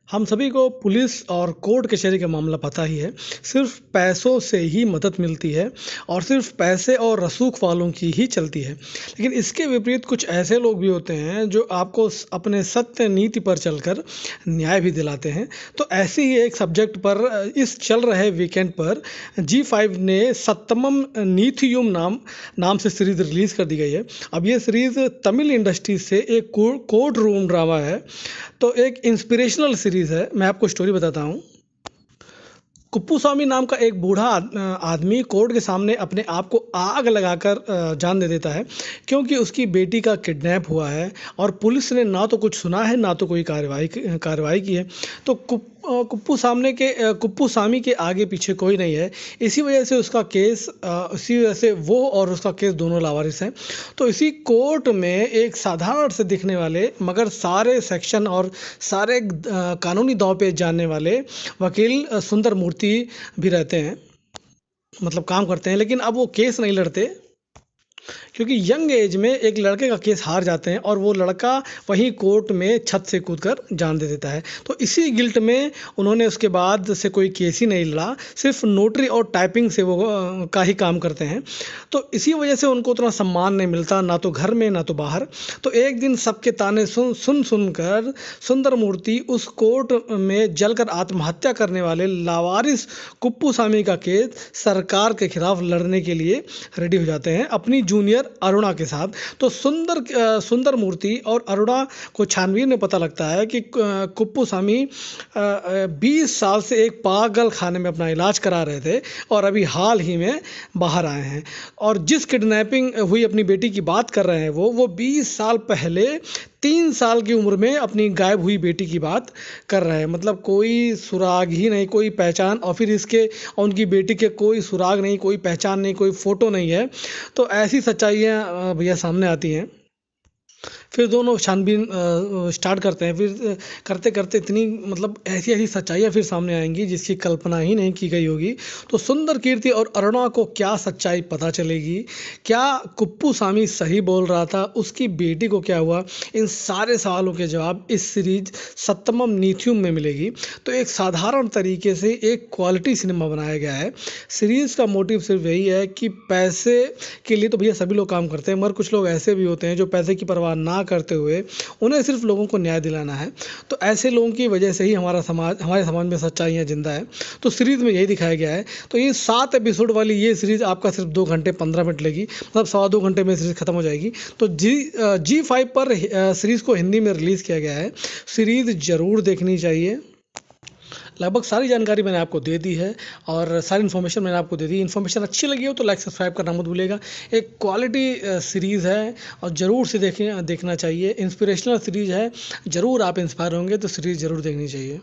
हम सभी को पुलिस और कोर्ट कचहरी का मामला पता ही है। सिर्फ पैसों से ही मदद मिलती है और सिर्फ पैसे और रसूख वालों की ही चलती है। लेकिन इसके विपरीत कुछ ऐसे लोग भी होते हैं जो आपको अपने सत्य नीति पर चलकर न्याय भी दिलाते हैं। तो ऐसे ही एक सब्जेक्ट पर इस चल रहे वीकेंड पर जी5 ने सत्यम नीथियुम नाम से सीरीज रिलीज़ कर दी गई है। अब ये सीरीज़ तमिल इंडस्ट्री से एक कोर्ट रूम ड्रामा है, तो एक इंस्पिरेशनल सीरीज़ है। मैं आपको स्टोरी बताता हूँ। कुप्पूस्वामी नाम का एक बूढ़ा आदमी कोर्ट के सामने अपने आप को आग लगाकर जान दे देता है, क्योंकि उसकी बेटी का किडनैप हुआ है और पुलिस ने ना तो कुछ सुना है ना तो कोई कार्रवाई की है। तो कुप्पूस्वामी के आगे पीछे कोई नहीं है। इसी वजह से वो और उसका केस दोनों लावारिस हैं। तो इसी कोर्ट में एक साधारण से दिखने वाले मगर सारे सेक्शन और सारे कानूनी दांव पेच जानने वाले वकील सुंदर मूर्ति भी रहते हैं, मतलब काम करते हैं। लेकिन अब वो केस नहीं लड़ते, क्योंकि यंग एज में एक लड़के का केस हार जाते हैं और वो लड़का वहीं कोर्ट में छत से कूदकर जान दे देता है। तो इसी गिल्ट में उन्होंने उसके बाद से कोई केस ही नहीं लड़ा, सिर्फ नोटरी और टाइपिंग से वो का ही काम करते हैं। तो इसी वजह से उनको उतना सम्मान नहीं मिलता, ना तो घर में ना तो बाहर। तो एक दिन सबके ताने सुनकर सुंदर मूर्ति उस कोर्ट में जलकर आत्महत्या करने वाले लावारिस कुप्पूस्वामी का केस सरकार के खिलाफ लड़ने के लिए रेडी हो जाते हैं अपनी जूनियर अरुणा के साथ। तो सुंदर मूर्ति और अरुणा को छानबीन में पता लगता है कि कुप्पूस्वामी 20 साल से एक पागल खाने में अपना इलाज करा रहे थे और अभी हाल ही में बाहर आए हैं। और जिस किडनैपिंग हुई अपनी बेटी की बात कर रहे हैं वो 20 साल पहले 3 साल की उम्र में अपनी गायब हुई बेटी की बात कर रहे हैं। मतलब कोई सुराग ही नहीं, कोई पहचान, और फिर उनकी बेटी के कोई सुराग नहीं, कोई पहचान नहीं, कोई फ़ोटो नहीं है। तो ऐसी सच्चाइयाँ भैया सामने आती हैं। फिर दोनों छानबीन स्टार्ट करते हैं। फिर करते करते इतनी मतलब ऐसी सच्चाइयाँ फिर सामने आएंगी जिसकी कल्पना ही नहीं की गई होगी। तो सुंदर कीर्ति और अरुणा को क्या सच्चाई पता चलेगी? क्या कुप्पूस्वामी सही बोल रहा था? उसकी बेटी को क्या हुआ? इन सारे सवालों के जवाब इस सीरीज सत्यम नीथियुम में मिलेगी। तो एक साधारण तरीके से एक क्वालिटी सिनेमा बनाया गया है। सीरीज़ का मोटिव सिर्फ यही है कि पैसे के लिए तो भैया सभी लोग काम करते हैं, मगर कुछ लोग ऐसे भी होते हैं जो पैसे की परवाह ना करते हुए उन्हें सिर्फ लोगों को न्याय दिलाना है। तो ऐसे लोगों की वजह से ही हमारे समाज में सच्चाइयाँ जिंदा है। तो सीरीज़ में यही दिखाया गया है। तो ये 7 एपिसोड वाली ये सीरीज़ आपका सिर्फ 2 घंटे 15 मिनट लेगी, मतलब 2.25 घंटे में सीरीज़ खत्म हो जाएगी। तो जी5 पर सीरीज़ को हिंदी में रिलीज़ किया गया है। सीरीज़ ज़रूर देखनी चाहिए। लगभग सारी जानकारी मैंने आपको दे दी है और सारी इन्फॉर्मेशन मैंने आपको दे दी। इन्फॉर्मेशन अच्छी लगी हो तो लाइक सब्सक्राइब करना मत भूलिएगा। एक क्वालिटी सीरीज़ है और ज़रूर से देखना चाहिए। इंस्पिरेशनल सीरीज़ है, ज़रूर आप इंस्पायर होंगे, तो सीरीज़ ज़रूर देखनी चाहिए।